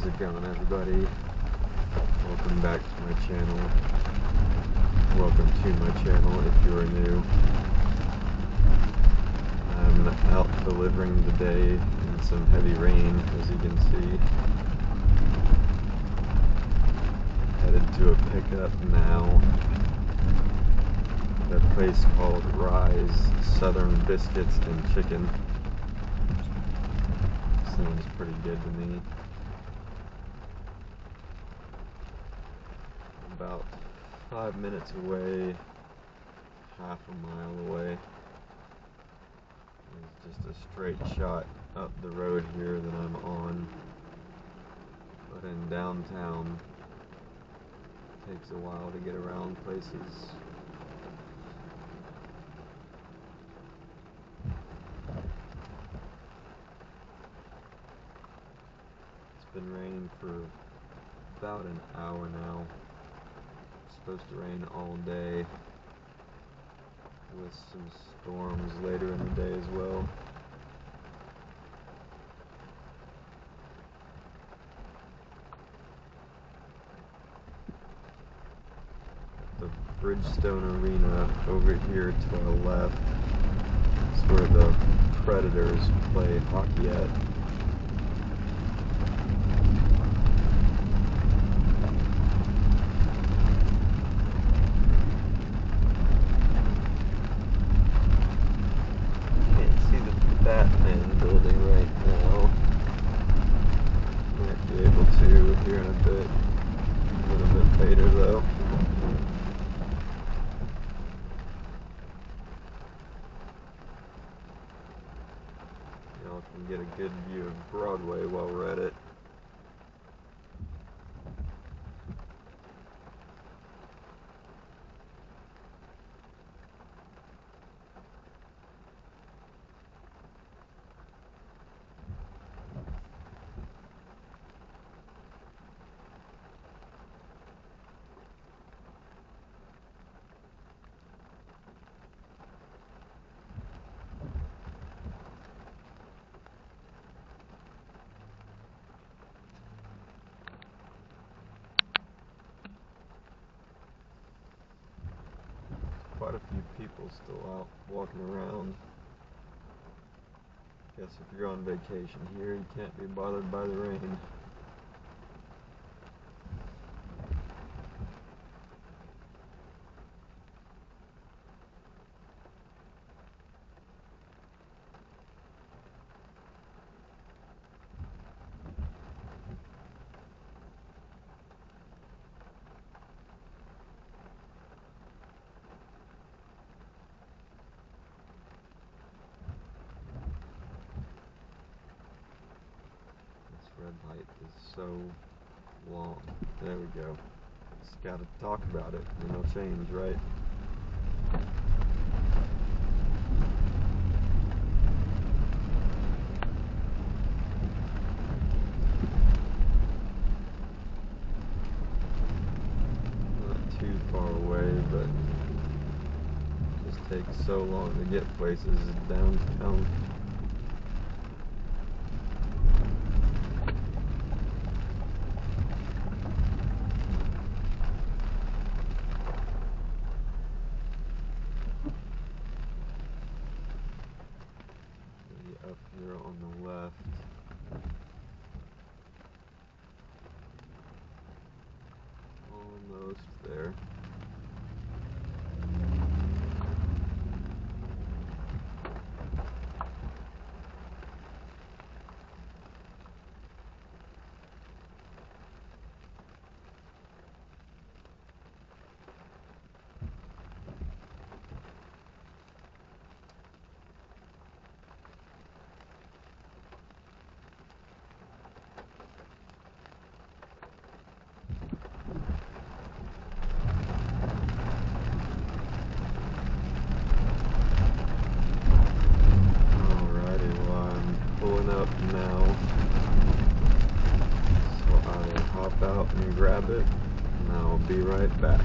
How's it going, everybody? Welcome back to my channel. Welcome to my channel if you are new. I'm out delivering the day in some heavy rain, as you can see. Headed to a pickup now at a place called Rise Southern Biscuits and Chicken. Seems pretty good to me. About 5 minutes away, half a mile away. It's just a straight shot up the road here that I'm on. But in downtown, it takes a while to get around places. It's been raining for about an hour now. It's supposed to rain all day, with some storms later in the day as well. The Bridgestone Arena over here to our left is where the Predators play hockey at. Batman building right now. Might be able to here in a bit. A little bit later though. Y'all can get a good view of Broadway while we're at it. Quite a few people still out walking around. Guess if you're on vacation here, you can't be bothered by the rain. Red light is so long. There we go. Just gotta talk about it and it'll change, right? Not too far away, but it just takes so long to get places downtown. Up here on the left. Almost there. Up now, so I will hop out and grab it, and I'll be right back.